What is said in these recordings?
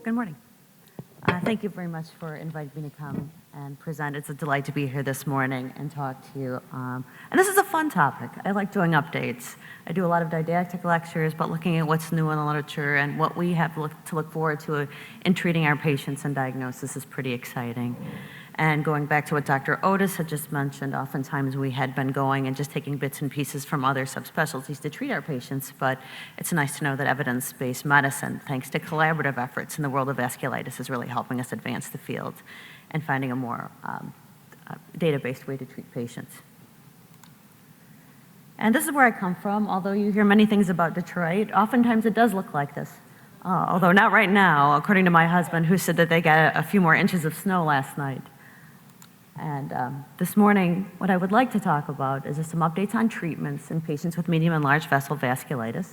Good morning. Thank you very much for inviting me to come and present. It's a delight to be here this morning and talk to you. And this is a fun topic. I like doing updates. I do a lot of didactic lectures, but looking at what's new in the literature and what we have to look forward to in treating our patients and diagnosis is pretty exciting. And going back to what Dr. Otis had just mentioned, oftentimes we had been going and just taking bits and pieces from other subspecialties to treat our patients, but it's nice to know that evidence-based medicine, thanks to collaborative efforts in the world of vasculitis, is really helping us advance the field and finding a more data-based way to treat patients. And this is where I come from. Although you hear many things about Detroit, oftentimes it does look like this. Although not right now, according to my husband, who said that they got a few more inches of snow last night. And this morning, what I would like to talk about is just some updates on treatments in patients with medium and large vessel vasculitis,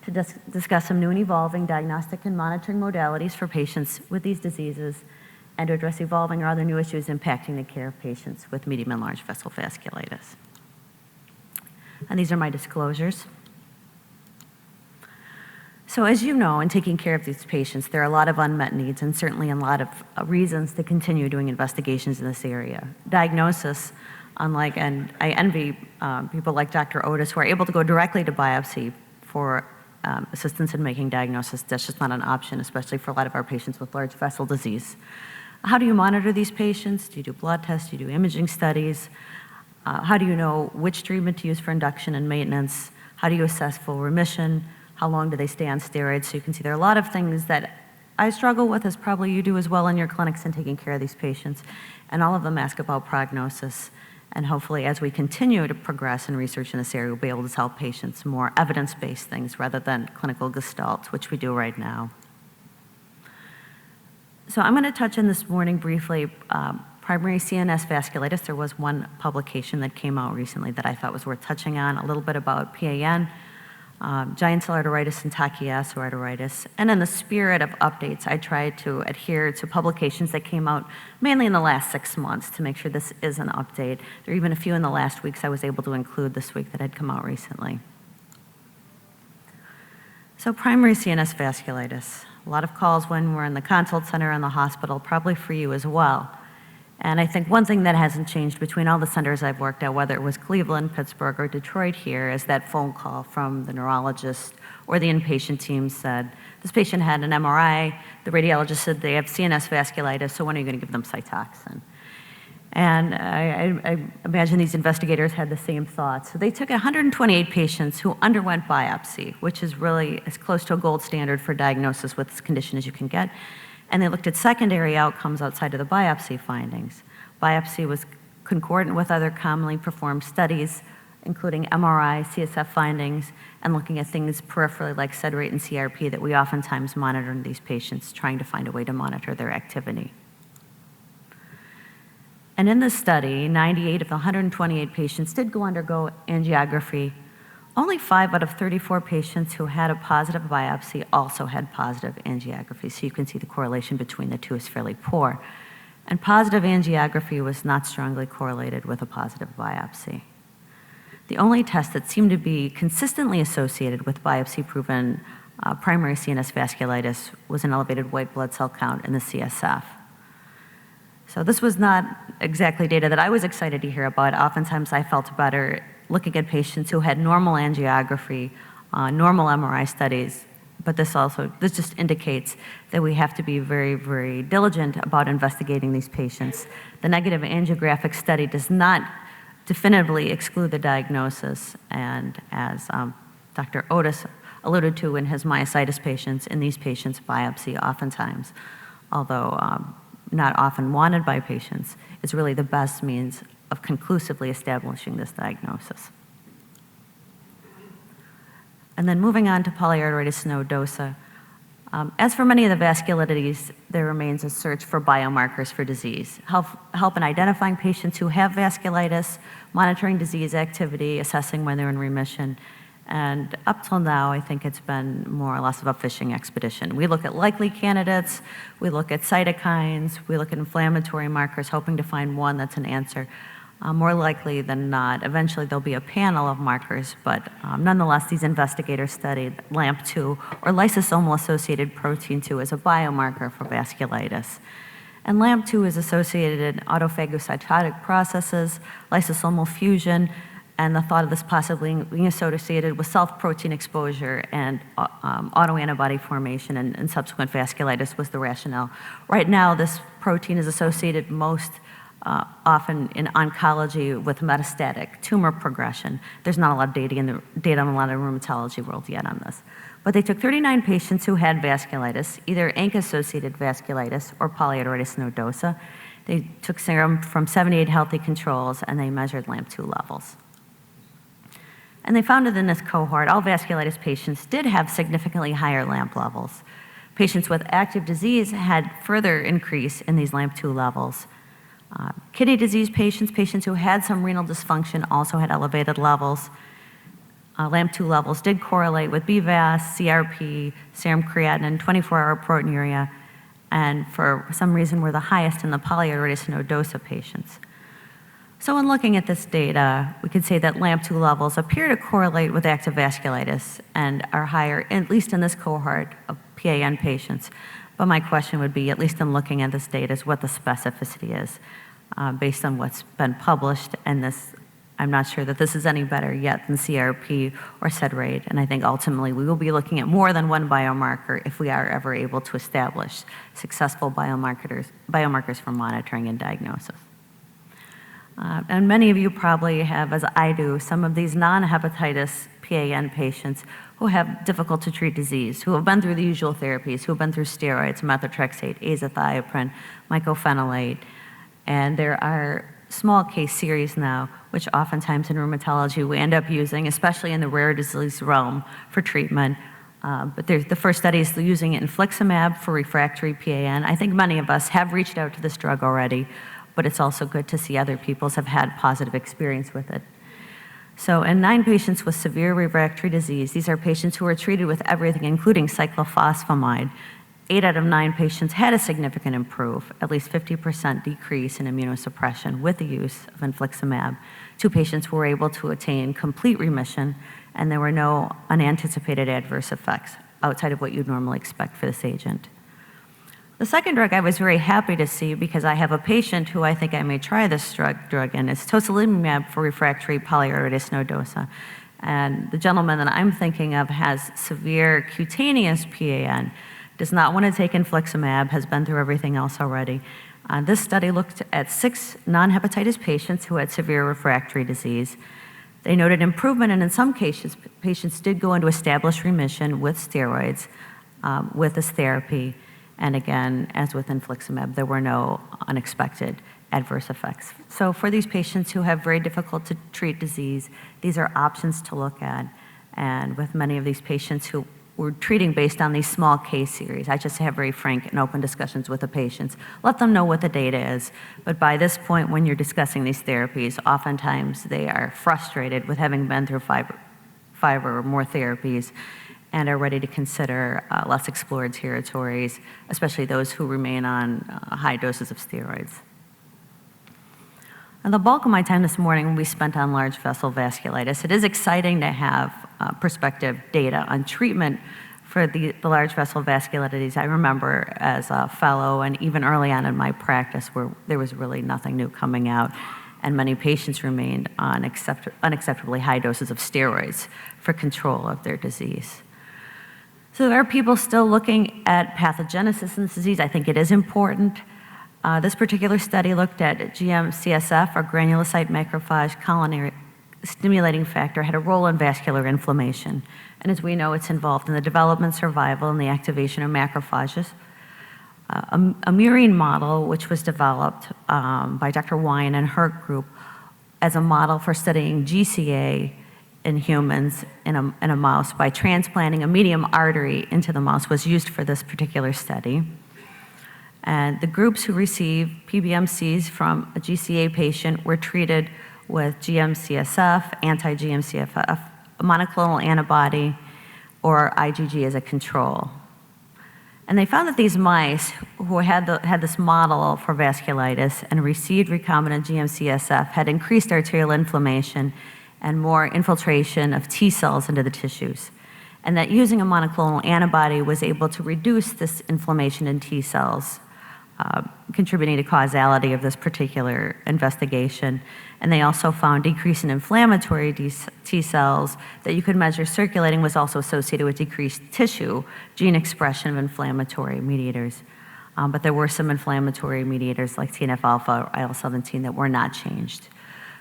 to discuss some new and evolving diagnostic and monitoring modalities for patients with these diseases, and to address evolving or other new issues impacting the care of patients with medium and large vessel vasculitis. And these are my disclosures. So as you know, in taking care of these patients, there are a lot of unmet needs and certainly a lot of reasons to continue doing investigations in this area. Diagnosis, and I envy people like Dr. Otis who are able to go directly to biopsy for assistance in making diagnosis. That's just not an option, especially for a lot of our patients with large vessel disease. How do you monitor these patients? Do you do blood tests? Do you do imaging studies? How do you know which treatment to use for induction and maintenance? How do you assess full remission? How long do they stay on steroids? So you can see there are a lot of things that I struggle with, as probably you do as well in your clinics in taking care of these patients. And all of them ask about prognosis. And hopefully as we continue to progress in research in this area, we'll be able to tell patients more evidence-based things rather than clinical gestalt, which we do right now. So I'm going to touch on this morning briefly primary CNS vasculitis. There was one publication that came out recently that I thought was worth touching on, a little bit about PAN, giant cell arteritis and Takayama arteritis. And in the spirit of updates, I tried to adhere to publications that came out mainly in the last 6 months to make sure this is an update. There are even a few in the last weeks I was able to include this week that had come out recently. So primary CNS vasculitis. A lot of calls when we're in the consult center and the hospital, probably for you as well. And I think one thing that hasn't changed between all the centers I've worked at, whether it was Cleveland, Pittsburgh, or Detroit here, is that phone call from the neurologist or the inpatient team said, this patient had an MRI, the radiologist said they have CNS vasculitis, so when are you going to give them Cytoxan? And I imagine these investigators had the same thoughts. So they took 128 patients who underwent biopsy, which is really as close to a gold standard for diagnosis with this condition as you can get. And they looked at secondary outcomes outside of the biopsy findings. Biopsy was concordant with other commonly performed studies, including MRI, CSF findings, and looking at things peripherally like SED rate and CRP that we oftentimes monitor in these patients, trying to find a way to monitor their activity. And in this study, 98 of the 128 patients did undergo angiography. Only 5 out of 34 patients who had a positive biopsy also had positive angiography. So you can see the correlation between the two is fairly poor. And positive angiography was not strongly correlated with a positive biopsy. The only test that seemed to be consistently associated with biopsy-proven primary CNS vasculitis was an elevated white blood cell count in the CSF. So this was not exactly data that I was excited to hear about. Oftentimes I felt better looking at patients who had normal angiography, normal MRI studies, but this just indicates that we have to be very, very diligent about investigating these patients. The negative angiographic study does not definitively exclude the diagnosis, and as Dr. Otis alluded to in his myositis patients, in these patients, biopsy oftentimes, although not often wanted by patients, is really the best means of conclusively establishing this diagnosis. And then moving on to polyarteritis nodosa. As for many of the vasculitides, there remains a search for biomarkers for disease. Help in identifying patients who have vasculitis, monitoring disease activity, assessing when they're in remission. And up till now, I think it's been more or less of a fishing expedition. We look at likely candidates, we look at cytokines, we look at inflammatory markers, hoping to find one that's an answer. More likely than not, eventually there'll be a panel of markers, but nonetheless, these investigators studied LAMP2, or lysosomal-associated protein 2, as a biomarker for vasculitis. And LAMP2 is associated in autophagocytotic processes, lysosomal fusion, and the thought of this possibly being associated with self-protein exposure and autoantibody formation and subsequent vasculitis was the rationale. Right now, this protein is associated most often in oncology with metastatic tumor progression. There's not a lot of data in the rheumatology world yet on this. But they took 39 patients who had vasculitis, either ANCA-associated vasculitis or polyarteritis nodosa. They took serum from 78 healthy controls, and they measured LAMP2 levels. And they found that in this cohort, all vasculitis patients did have significantly higher LAMP levels. Patients with active disease had further increase in these LAMP2 levels. Kidney disease patients who had some renal dysfunction also had elevated levels. LAMP2 levels did correlate with BVAS, CRP, serum creatinine, 24-hour proteinuria, and for some reason were the highest in the polyarteritis nodosa patients. So in looking at this data, we could say that LAMP2 levels appear to correlate with active vasculitis and are higher, at least in this cohort of PAN patients. But my question would be, at least in looking at this data, is what the specificity is based on what's been published. And this, I'm not sure that this is any better yet than CRP or SED rate. And I think ultimately we will be looking at more than one biomarker if we are ever able to establish successful biomarkers for monitoring and diagnosis. And many of you probably have, as I do, some of these non-hepatitis PAN patients who have difficult to treat disease, who have been through the usual therapies, who have been through steroids, methotrexate, azathioprine, mycophenolate. And there are small case series now, which oftentimes in rheumatology we end up using, especially in the rare disease realm for treatment. But the first study is using infliximab for refractory PAN. I think many of us have reached out to this drug already, but it's also good to see other people have had positive experience with it. So in 9 patients with severe refractory disease, these are patients who were treated with everything, including cyclophosphamide. 8 out of 9 patients had a significant at least 50% decrease in immunosuppression with the use of infliximab. 2 patients were able to attain complete remission, and there were no unanticipated adverse effects outside of what you'd normally expect for this agent. The second drug I was very happy to see, because I have a patient who I think I may try this drug in, is tocilizumab for refractory polyarteritis nodosa. And the gentleman that I'm thinking of has severe cutaneous PAN, does not want to take infliximab, has been through everything else already. This study looked at 6 non-hepatitis patients who had severe refractory disease. They noted improvement, and in some cases, patients did go into established remission with steroids, with this therapy. And again, as with infliximab, there were no unexpected adverse effects. So for these patients who have very difficult to treat disease, these are options to look at. And with many of these patients who we're treating based on these small case series, I just have very frank and open discussions with the patients. Let them know what the data is. But by this point, when you're discussing these therapies, oftentimes they are frustrated with having been through five or more therapies and are ready to consider less explored territories, especially those who remain on high doses of steroids. And the bulk of my time this morning will be spent on large vessel vasculitis. It is exciting to have prospective data on treatment for the large vessel vasculitis. I remember as a fellow and even early on in my practice where there was really nothing new coming out, and many patients remained on unacceptably high doses of steroids for control of their disease. So there are people still looking at pathogenesis in this disease. I think it is important. This particular study looked at GM-CSF, or granulocyte macrophage colony stimulating factor, had a role in vascular inflammation. And as we know, it's involved in the development, survival, and the activation of macrophages. A murine model, which was developed by Dr. Wine and her group as a model for studying GCA in humans in a mouse by transplanting a medium artery into the mouse, was used for this particular study. And the groups who received PBMCs from a GCA patient were treated with GM-CSF, anti-GM-CSF, a monoclonal antibody, or IgG as a control. And they found that these mice who had this model for vasculitis and received recombinant GM-CSF had increased arterial inflammation and more infiltration of T cells into the tissues. And that using a monoclonal antibody was able to reduce this inflammation in T cells, contributing to causality of this particular investigation. And they also found decrease in inflammatory T cells that you could measure circulating was also associated with decreased tissue gene expression of inflammatory mediators. But there were some inflammatory mediators like TNF-alpha or IL-17 that were not changed.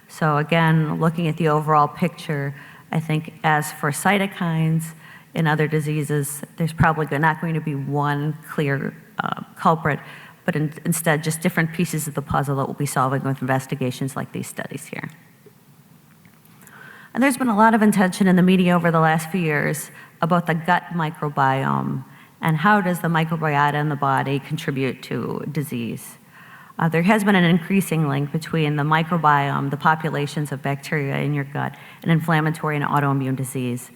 So again, looking at the overall picture, I think as for cytokines in other diseases, there's probably not going to be one clear culprit, but instead just different pieces of the puzzle that we'll be solving with investigations like these studies here. And there's been a lot of attention in the media over the last few years about the gut microbiome and how does the microbiota in the body contribute to disease. There has been an increasing link between the microbiome, the populations of bacteria in your gut, and inflammatory and autoimmune disease.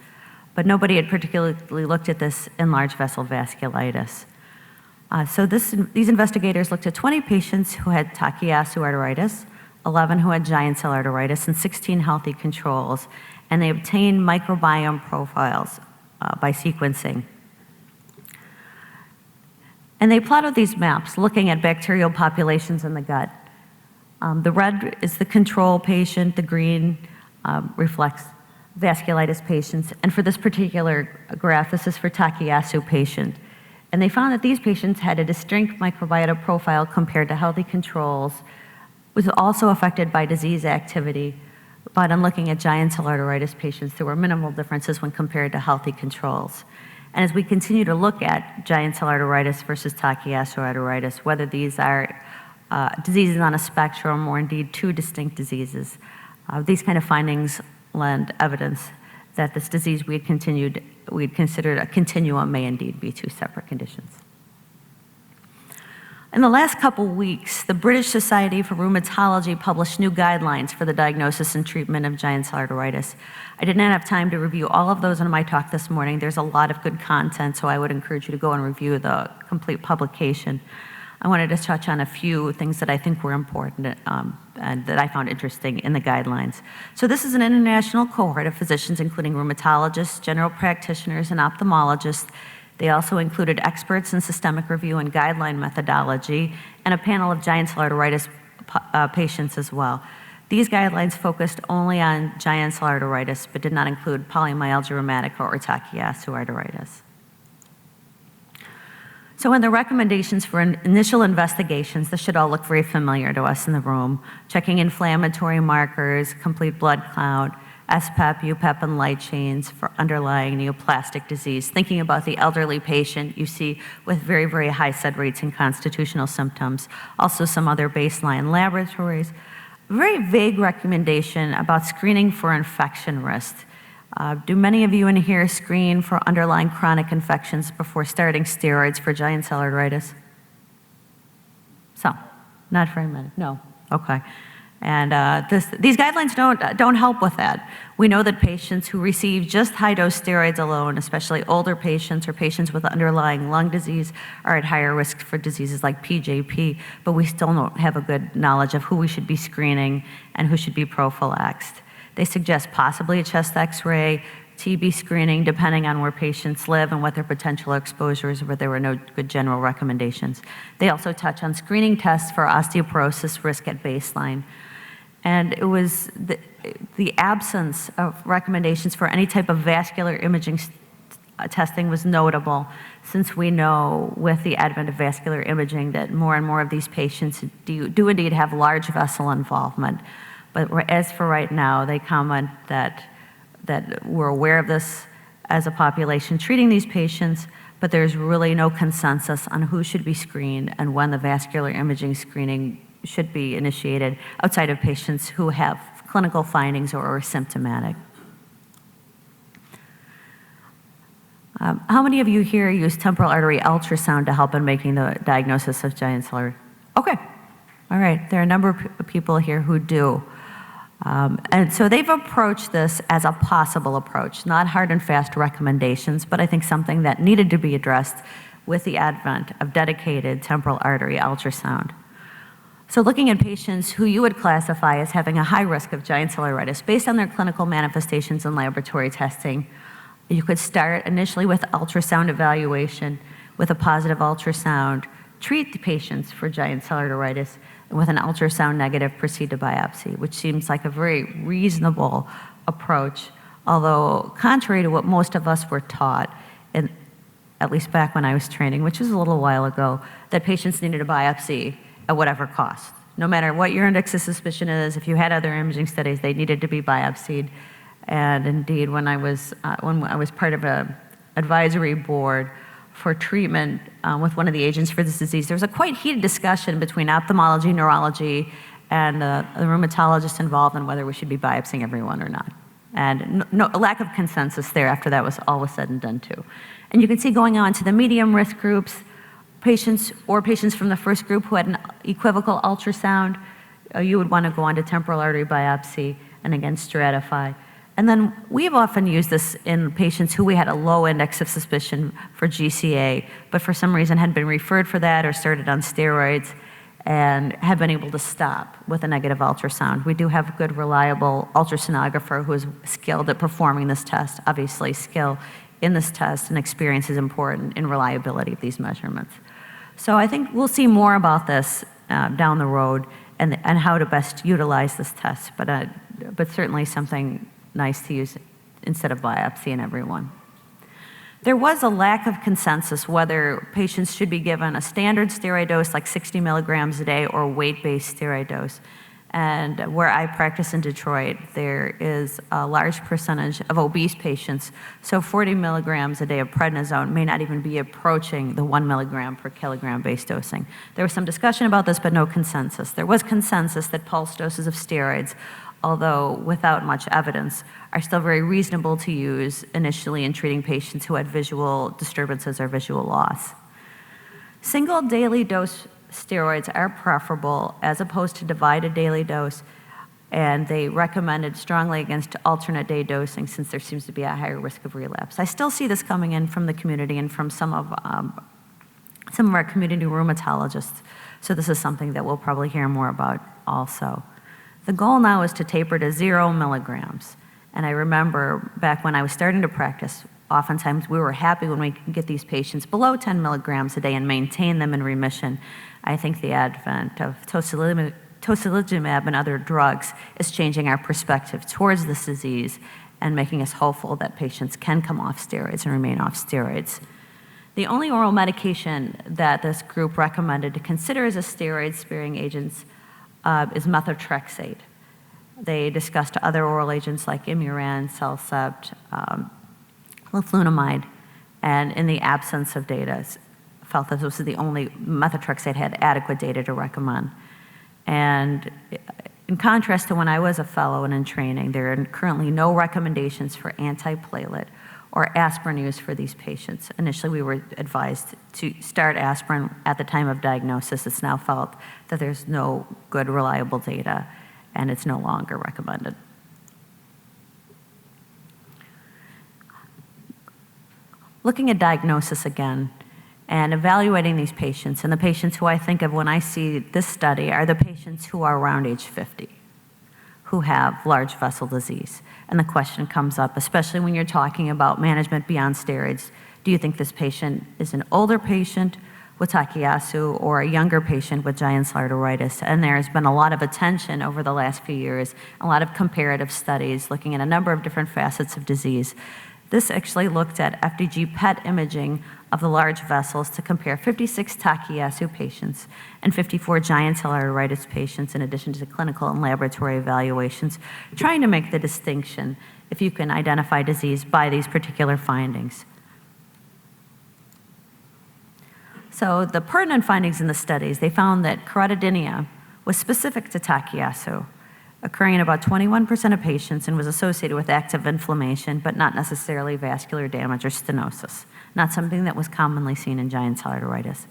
But nobody had particularly looked at this in large vessel vasculitis. So these investigators looked at 20 patients who had Takayasu arteritis, 11 who had giant cell arteritis, and 16 healthy controls. And they obtained microbiome profiles by sequencing. And they plotted these maps looking at bacterial populations in the gut. The red is the control patient, the green reflects vasculitis patients. And for this particular graph, this is for Takayasu patient. And they found that these patients had a distinct microbiota profile compared to healthy controls, was also affected by disease activity. But in looking at giant cell arteritis patients, there were minimal differences when compared to healthy controls. And as we continue to look at giant cell arteritis versus Takayasu arteritis, whether these are diseases on a spectrum or indeed two distinct diseases, these kind of findings lend evidence that this disease we'd considered a continuum may indeed be two separate conditions. In the last couple weeks, the British Society for Rheumatology published new guidelines for the diagnosis and treatment of giant cell arteritis. I did not have time to review all of those in my talk this morning. There's a lot of good content, so I would encourage you to go and review the complete publication. I wanted to touch on a few things that I think were important and that I found interesting in the guidelines. So this is an international cohort of physicians, including rheumatologists, general practitioners, and ophthalmologists. They also included experts in systemic review and guideline methodology, and a panel of giant cell arteritis patients as well. These guidelines focused only on giant cell arteritis, but did not include polymyalgia rheumatica or Takayasu arteritis. So in the recommendations for initial investigations, this should all look very familiar to us in the room. Checking inflammatory markers, complete blood count, SPEP, UPEP, and light chains for underlying neoplastic disease. Thinking about the elderly patient you see with very, very high SED rates and constitutional symptoms. Also some other baseline laboratories. Very vague recommendation about screening for infection risk. Do many of you in here screen for underlying chronic infections before starting steroids for giant cell arteritis? So, not very many, no, okay. And these guidelines don't help with that. We know that patients who receive just high-dose steroids alone, especially older patients or patients with underlying lung disease, are at higher risk for diseases like PJP, but we still don't have a good knowledge of who we should be screening and who should be prophylaxed. They suggest possibly a chest x-ray, TB screening, depending on where patients live and what their potential exposure is, but there were no good general recommendations. They also touch on screening tests for osteoporosis risk at baseline. And it was the absence of recommendations for any type of vascular imaging testing was notable, since we know with the advent of vascular imaging that more and more of these patients do indeed have large vessel involvement. But as for right now, they comment that we're aware of this as a population treating these patients, but there's really no consensus on who should be screened and when the vascular imaging screening should be initiated outside of patients who have clinical findings or are symptomatic. How many of you here use temporal artery ultrasound to help in making the diagnosis of giant cell arteritis? Okay, all right, there are a number of people here who do. And so they've approached this as a possible approach, not hard and fast recommendations, but I think something that needed to be addressed with the advent of dedicated temporal artery ultrasound. So looking at patients who you would classify as having a high risk of giant cell arteritis based on their clinical manifestations and laboratory testing, you could start initially with ultrasound evaluation with a positive ultrasound, treat the patients for giant cell arteritis, and with an ultrasound negative, proceed to biopsy, which seems like a very reasonable approach, although contrary to what most of us were taught, at least back when I was training, which was a little while ago, that patients needed a biopsy at whatever cost. No matter what your index of suspicion is, if you had other imaging studies, they needed to be biopsied. And indeed, when I was part of an advisory board for treatment with one of the agents for this disease, there was a quite heated discussion between ophthalmology, neurology, and the rheumatologist involved on whether we should be biopsying everyone or not. And a lack of consensus there after that was all was said and done too. And you can see going on to the medium risk groups, patients from the first group who had an equivocal ultrasound, you would want to go on to temporal artery biopsy and again stratify. And then we've often used this in patients who we had a low index of suspicion for GCA, but for some reason had been referred for that or started on steroids and have been able to stop with a negative ultrasound. We do have a good, reliable ultrasonographer who is skilled at performing this test. Obviously, skill in this test and experience is important in reliability of these measurements. So I think we'll see more about this down the road and how to best utilize this test, but certainly something nice to use instead of biopsy in everyone. There was a lack of consensus whether patients should be given a standard steroid dose like 60 milligrams a day or weight-based steroid dose. And where I practice in Detroit, there is a large percentage of obese patients, so 40 milligrams a day of prednisone may not even be approaching the 1 milligram per kilogram base dosing. There was some discussion about this, but no consensus. There was consensus that pulse doses of steroids, although without much evidence, are still very reasonable to use initially in treating patients who had visual disturbances or visual loss. Single daily dose steroids are preferable as opposed to divided daily dose, and they recommended strongly against alternate day dosing since there seems to be a higher risk of relapse. I still see this coming in from the community and from some of our community rheumatologists, so this is something that we'll probably hear more about also. The goal now is to taper to 0 milligrams, and I remember back when I was starting to practice, oftentimes we were happy when we could get these patients below 10 milligrams a day and maintain them in remission. I think the advent of tocilizumab and other drugs is changing our perspective towards this disease and making us hopeful that patients can come off steroids and remain off steroids. The only oral medication that this group recommended to consider as a steroid-sparing agent is methotrexate. They discussed other oral agents like Imuran, Cellcept, leflunomide, and in the absence of data, felt that this was the only methotrexate had adequate data to recommend. And in contrast to when I was a fellow and in training, there are currently no recommendations for antiplatelet or aspirin use for these patients. Initially, we were advised to start aspirin at the time of diagnosis. It's now felt that there's no good, reliable data, and it's no longer recommended. Looking at diagnosis again, and evaluating these patients, and the patients who I think of when I see this study are the patients who are around age 50, who have large vessel disease. And the question comes up, especially when you're talking about management beyond steroids, do you think this patient is an older patient with Takayasu or a younger patient with giant cell arteritis? And there's been a lot of attention over the last few years, a lot of comparative studies looking at a number of different facets of disease. This actually looked at FDG PET imaging of the large vessels to compare 56 Takayasu patients and 54 giant cell arteritis patients in addition to clinical and laboratory evaluations, trying to make the distinction if you can identify disease by these particular findings. So the pertinent findings in the studies, they found that carotidemia was specific to Takayasu, occurring in about 21% of patients and was associated with active inflammation, but not necessarily vascular damage or stenosis, not something that was commonly seen in giant cell arteritis.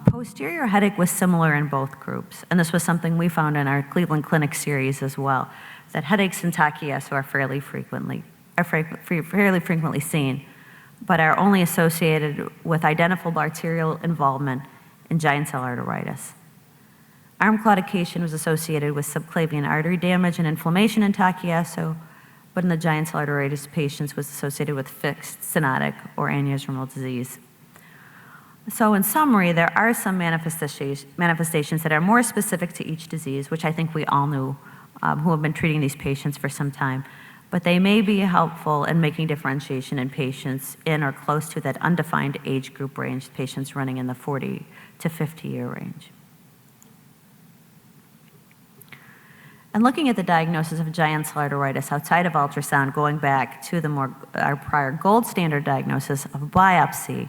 Posterior headache was similar in both groups, and this was something we found in our Cleveland Clinic series as well, that headaches in Takayasu are fairly frequently seen. but are only associated with identifiable arterial involvement in giant cell arteritis. Arm claudication was associated with subclavian artery damage and inflammation in Takayasu, but in the giant cell arteritis patients was associated with fixed stenotic or aneurysmal disease. So in summary, there are some manifestations that are more specific to each disease, which I think we all knew who have been treating these patients for some time, but they may be helpful in making differentiation in patients in or close to that undefined age group range, patients running in the 40 to 50 year range. And looking at the diagnosis of giant cell arteritis outside of ultrasound, going back to our prior gold standard diagnosis of biopsy,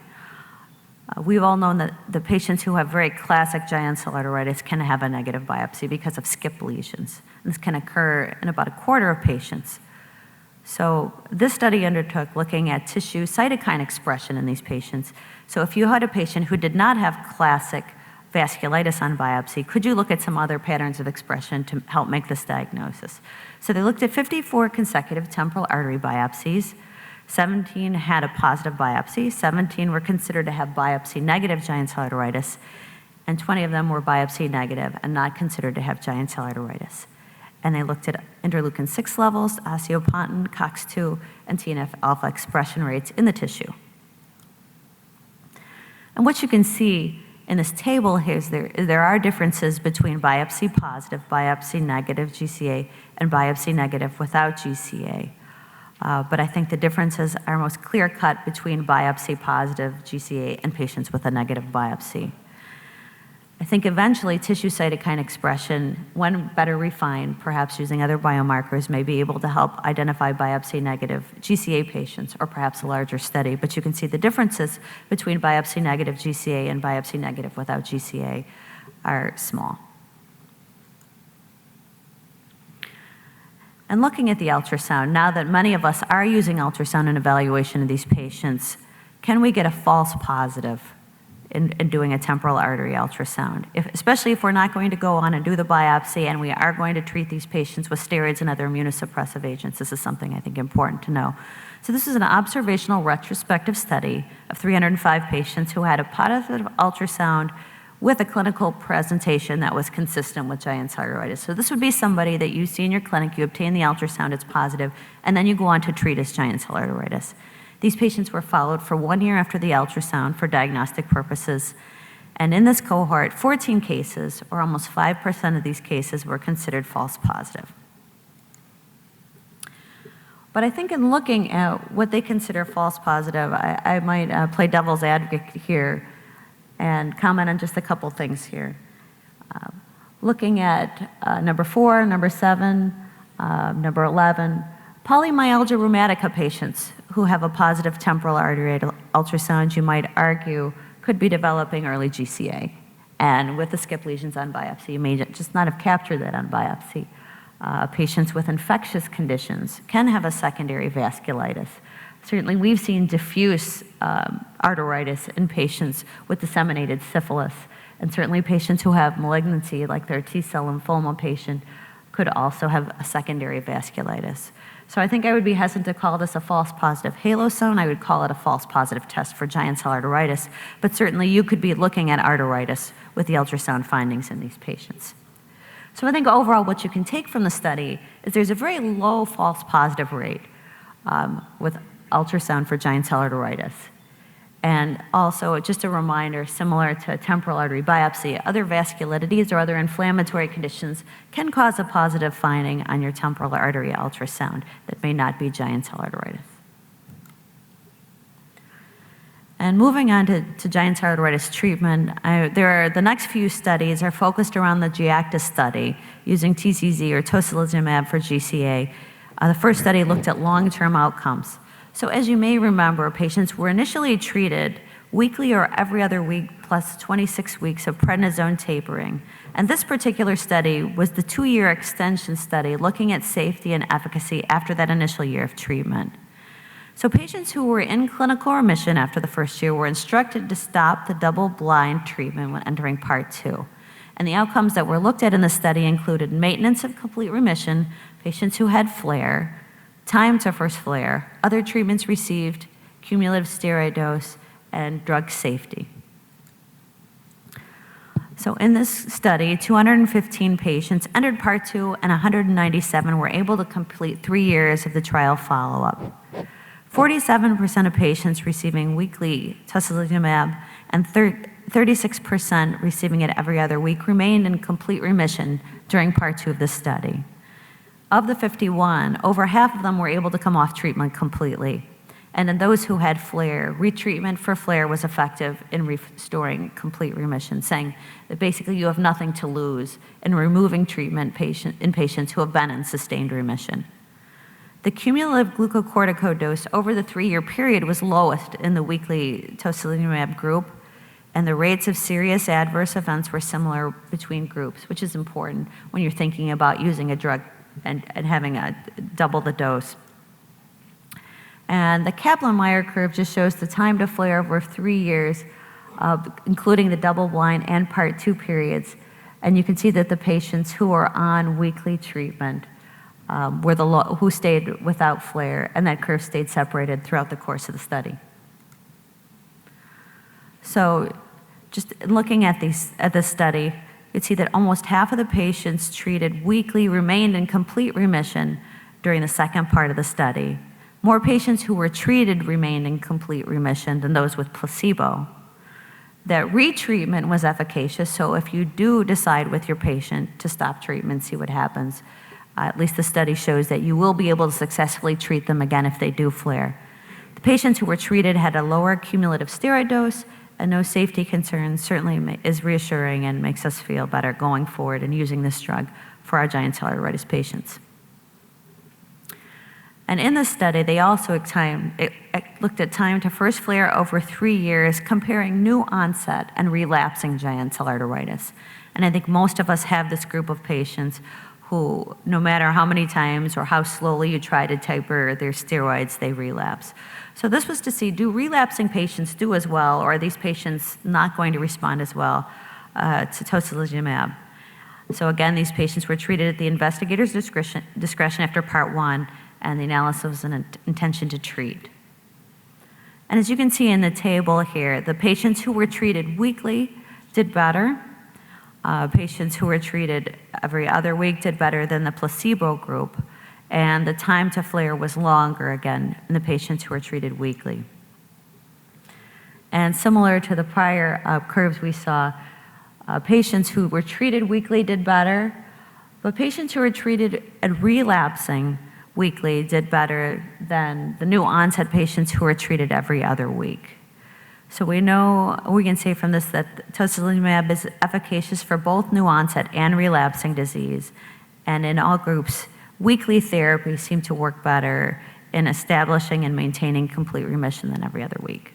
we've all known that the patients who have very classic giant cell arteritis can have a negative biopsy because of skip lesions. This can occur in about a quarter of patients. So this study undertook looking at tissue cytokine expression in these patients. So if you had a patient who did not have classic vasculitis on biopsy, could you look at some other patterns of expression to help make this diagnosis? So they looked at 54 consecutive temporal artery biopsies. 17 had a positive biopsy, 17 were considered to have biopsy-negative giant cell arteritis, and 20 of them were biopsy-negative and not considered to have giant cell arteritis. And they looked at interleukin-6 levels, osteopontin, COX-2, and TNF-alpha expression rates in the tissue. And what you can see in this table here is there are differences between biopsy-positive, biopsy-negative GCA, and biopsy-negative without GCA. But I think the differences are most clear-cut between biopsy-positive GCA and patients with a negative biopsy. I think eventually tissue cytokine expression, when better refined, perhaps using other biomarkers, may be able to help identify biopsy-negative GCA patients, or perhaps a larger study. But you can see the differences between biopsy-negative GCA and biopsy-negative without GCA are small. And looking at the ultrasound, now that many of us are using ultrasound in evaluation of these patients, can we get a false positive in doing a temporal artery ultrasound? Especially if we're not going to go on and do the biopsy and we are going to treat these patients with steroids and other immunosuppressive agents. This is something I think important to know. So this is an observational retrospective study of 305 patients who had a positive ultrasound with a clinical presentation that was consistent with giant cell arteritis. So this would be somebody that you see in your clinic, you obtain the ultrasound, it's positive, and then you go on to treat as giant cell arteritis. These patients were followed for 1 year after the ultrasound for diagnostic purposes. And in this cohort, 14 cases, or almost 5% of these cases, were considered false positive. But I think in looking at what they consider false positive, I might play devil's advocate here and comment on just a couple things here. Looking at number 4, number 7, number 11, polymyalgia rheumatica patients who have a positive temporal artery ultrasound, you might argue, could be developing early GCA. And with the skip lesions on biopsy, you may just not have captured that on biopsy. Patients with infectious conditions can have a secondary vasculitis. Certainly, we've seen diffuse arteritis in patients with disseminated syphilis, and certainly patients who have malignancy, like their T-cell lymphoma patient, could also have a secondary vasculitis. So I think I would be hesitant to call this a false positive halosome. I would call it a false positive test for giant cell arteritis, but certainly you could be looking at arteritis with the ultrasound findings in these patients. So I think overall what you can take from the study is there's a very low false positive rate with ultrasound for giant cell arteritis. And also, just a reminder, similar to temporal artery biopsy, other vasculitides or other inflammatory conditions can cause a positive finding on your temporal artery ultrasound that may not be giant cell arteritis. And moving on to giant cell arteritis treatment, the next few studies are focused around the GIACTA study using TCZ or tocilizumab for GCA. The first study looked at long-term outcomes. So as you may remember, patients were initially treated weekly or every other week plus 26 weeks of prednisone tapering. And this particular study was the 2-year extension study looking at safety and efficacy after that initial year of treatment. So patients who were in clinical remission after the first year were instructed to stop the double-blind treatment when entering part 2. And the outcomes that were looked at in the study included maintenance of complete remission, patients who had flare, time to first flare, other treatments received, cumulative steroid dose, and drug safety. So in this study, 215 patients entered Part 2, and 197 were able to complete 3 years of the trial follow-up. 47% of patients receiving weekly tocilizumab and 36% receiving it every other week remained in complete remission during Part 2 of this study. Of the 51, over half of them were able to come off treatment completely. And in those who had flare, retreatment for flare was effective in restoring complete remission, saying that basically you have nothing to lose in removing treatment in patients who have been in sustained remission. The cumulative glucocorticoid dose over the 3-year period was lowest in the weekly tocilizumab group, and the rates of serious adverse events were similar between groups, which is important when you're thinking about using a drug and having double the dose. And the Kaplan-Meier curve just shows the time to flare over 3 years, including the double-blind and Part 2 periods. And you can see that the patients who are on weekly treatment were who stayed without flare, and that curve stayed separated throughout the course of the study. So just looking at this study, you can see that almost half of the patients treated weekly remained in complete remission during the second part of the study. More patients who were treated remained in complete remission than those with placebo. That retreatment was efficacious, so if you do decide with your patient to stop treatment, see what happens, at least the study shows that you will be able to successfully treat them again if they do flare. The patients who were treated had a lower cumulative steroid dose, and no safety concerns certainly is reassuring and makes us feel better going forward and using this drug for our giant cell arteritis patients. And in this study, they also looked at time to first flare over 3 years, comparing new onset and relapsing giant cell arteritis. And I think most of us have this group of patients who, no matter how many times or how slowly you try to taper their steroids, they relapse. So this was to see, do relapsing patients do as well, or are these patients not going to respond as well to tocilizumab? So again, these patients were treated at the investigator's discretion after Part 1, and the analysis was an intention to treat. And as you can see in the table here, the patients who were treated weekly did better. Patients who were treated every other week did better than the placebo group, and the time to flare was longer again in the patients who were treated weekly. And similar to the prior curves we saw, patients who were treated weekly did better, but patients who were treated and relapsing weekly did better than the new onset patients who were treated every other week. So we can say from this that tocilizumab is efficacious for both new onset and relapsing disease. And in all groups, weekly therapy seemed to work better in establishing and maintaining complete remission than every other week.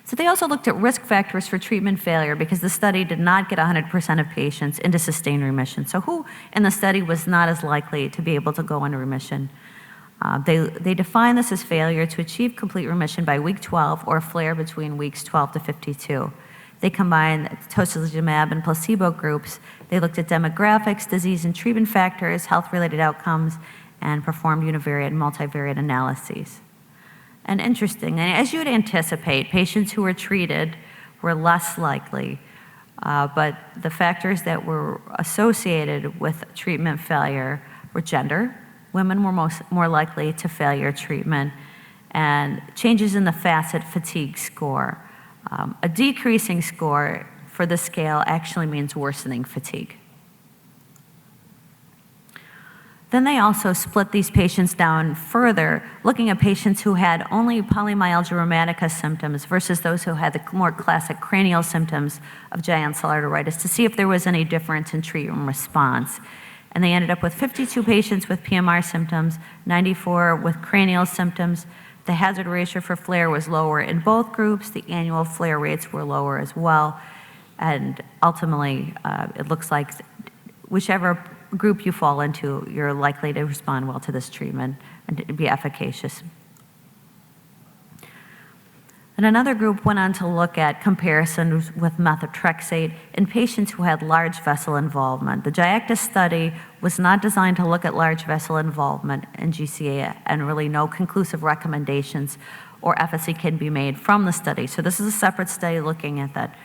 So they also looked at risk factors for treatment failure because the study did not get 100% of patients into sustained remission. So who in the study was not as likely to be able to go into remission? They define this as failure to achieve complete remission by week 12 or flare between weeks 12 to 52. They combined tocilizumab and placebo groups. They looked at demographics, disease and treatment factors, health-related outcomes, and performed univariate and multivariate analyses. And interesting, and as you would anticipate, patients who were treated were less likely, but the factors that were associated with treatment failure were gender. Women were more likely to failure treatment, and changes in the FACIT fatigue score. A decreasing score for the scale actually means worsening fatigue. Then they also split these patients down further, looking at patients who had only polymyalgia rheumatica symptoms versus those who had the more classic cranial symptoms of giant cell arteritis to see if there was any difference in treatment response. And they ended up with 52 patients with PMR symptoms, 94 with cranial symptoms. The hazard ratio for flare was lower in both groups. The annual flare rates were lower as well. And ultimately, it looks like whichever group you fall into, you're likely to respond well to this treatment and to be efficacious. And another group went on to look at comparisons with methotrexate in patients who had large vessel involvement. The GIACTA study was not designed to look at large vessel involvement in GCA, and really no conclusive recommendations or efficacy can be made from the study. So this is a separate study looking at that.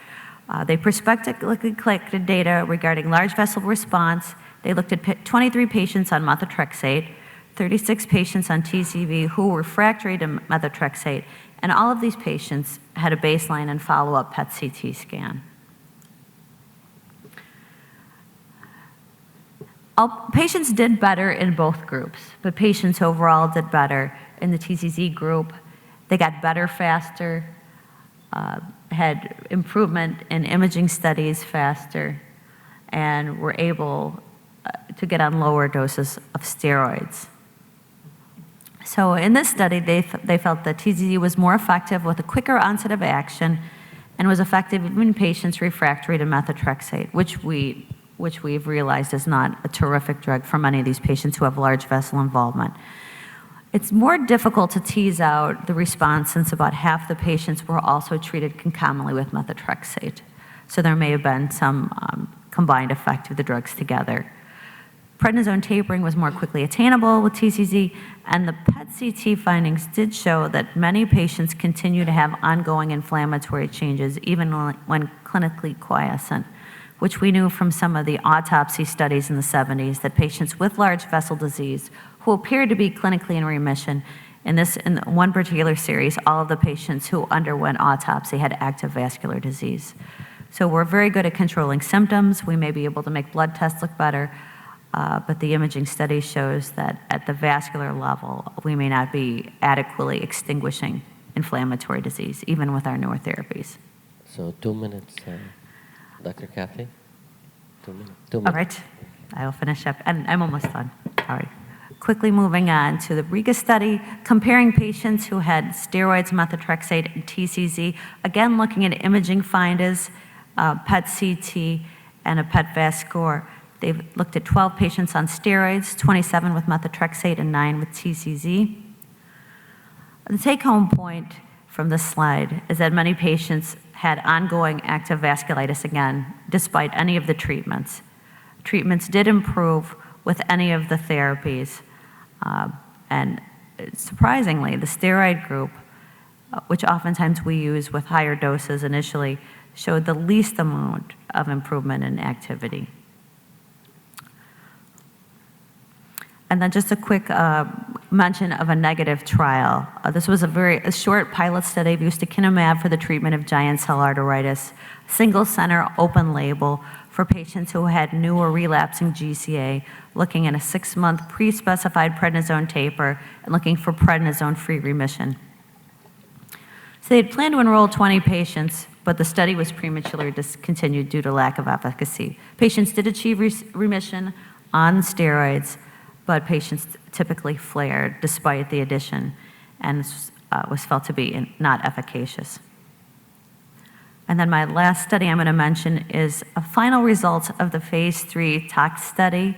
They prospectively collected data regarding large vessel response. They looked at 23 patients on methotrexate, 36 patients on TCV who were refractory to methotrexate, and all of these patients had a baseline and follow-up PET-CT scan. Patients did better in both groups, but patients overall did better. In the TCZ group, they got better faster, had improvement in imaging studies faster, and were able to get on lower doses of steroids. So in this study, they felt that TCZ was more effective with a quicker onset of action and was effective even in patients refractory to methotrexate, which we've realized is not a terrific drug for many of these patients who have large vessel involvement. It's more difficult to tease out the response since about half the patients were also treated concomitantly with methotrexate. So there may have been some combined effect of the drugs together. Prednisone tapering was more quickly attainable with TCZ, and the PET-CT findings did show that many patients continue to have ongoing inflammatory changes even when clinically quiescent, which we knew from some of the autopsy studies in the 70s that patients with large vessel disease who appeared to be clinically in remission, in one particular series, all of the patients who underwent autopsy had active vascular disease. So we're very good at controlling symptoms. We may be able to make blood tests look better, but the imaging study shows that at the vascular level, we may not be adequately extinguishing inflammatory disease, even with our newer therapies. So 2 minutes, Dr. Kathy? 2 minutes. All right, I will finish up, and I'm almost done. All right. Quickly moving on to the RIGA study, comparing patients who had steroids, methotrexate, and TCZ, again looking at imaging findings, PET-CT, and a PET-VAS score. They've looked at 12 patients on steroids, 27 with methotrexate, and 9 with TCZ. The take-home point from this slide is that many patients had ongoing active vasculitis again, despite any of the treatments. Treatments did improve with any of the therapies, and surprisingly, the steroid group, which oftentimes we use with higher doses initially, showed the least amount of improvement in activity. And then just a quick mention of a negative trial. This was a short pilot study of ustekinumab for the treatment of giant cell arteritis, single center, open label for patients who had new or relapsing GCA, looking at a 6-month pre-specified prednisone taper and looking for prednisone-free remission. So they had planned to enroll 20 patients, but the study was prematurely discontinued due to lack of efficacy. Patients did achieve remission on steroids, but patients typically flared despite the addition and was felt to be not efficacious. And then my last study I'm going to mention is a final result of the phase 3 tox study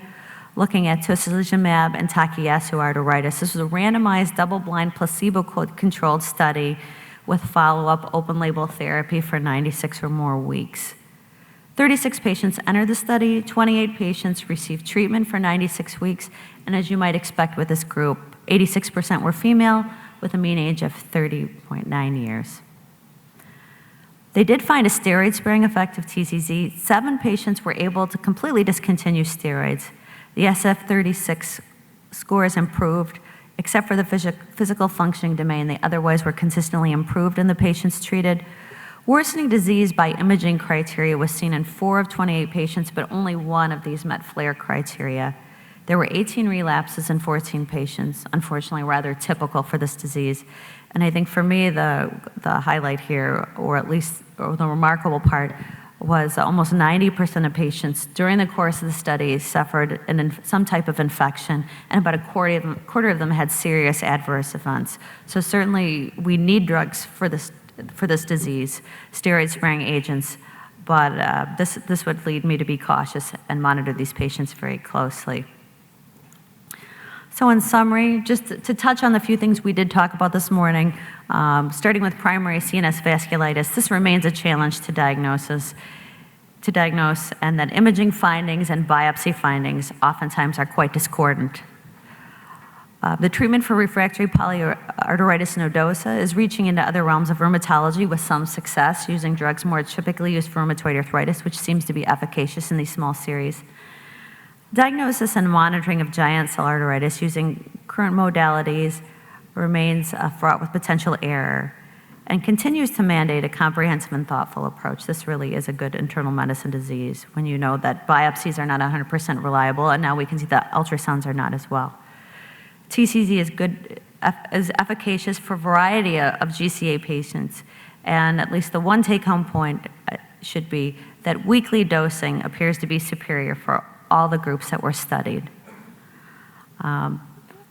looking at tocilizumab and Takayasu arteritis. This was a randomized double-blind placebo-controlled study with follow-up open-label therapy for 96 or more weeks. 36 patients entered the study, 28 patients received treatment for 96 weeks, and as you might expect with this group, 86% were female with a mean age of 30.9 years. They did find a steroid-sparing effect of TCZ. 7 patients were able to completely discontinue steroids. The SF-36 scores improved, except for the physical functioning domain. They otherwise were consistently improved in the patients treated. Worsening disease by imaging criteria was seen in 4 of 28 patients, but only 1 of these met flare criteria. There were 18 relapses in 14 patients, unfortunately rather typical for this disease. And I think for me, the highlight here, or at least the remarkable part, was almost 90% of patients during the course of the study suffered some type of infection, and about a quarter of them had serious adverse events. So certainly we need drugs for this disease, steroid-sparing agents, but this would lead me to be cautious and monitor these patients very closely. So in summary, just to touch on the few things we did talk about this morning, starting with primary CNS vasculitis, this remains a challenge to diagnose, and that imaging findings and biopsy findings oftentimes are quite discordant. The treatment for refractory polyarteritis nodosa is reaching into other realms of rheumatology with some success, using drugs more typically used for rheumatoid arthritis, which seems to be efficacious in these small series. Diagnosis and monitoring of giant cell arteritis using current modalities remains fraught with potential error and continues to mandate a comprehensive and thoughtful approach. This really is a good internal medicine disease when you know that biopsies are not 100% reliable, and now we can see that ultrasounds are not as well. TCZ is efficacious for a variety of GCA patients, and at least the one take-home point should be that weekly dosing appears to be superior for all the groups that were studied.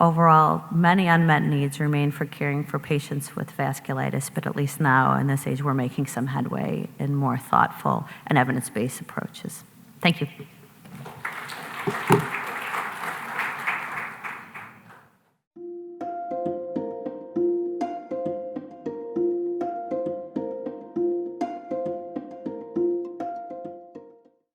Overall, many unmet needs remain for caring for patients with vasculitis, but at least now in this age, we're making some headway in more thoughtful and evidence-based approaches. Thank you.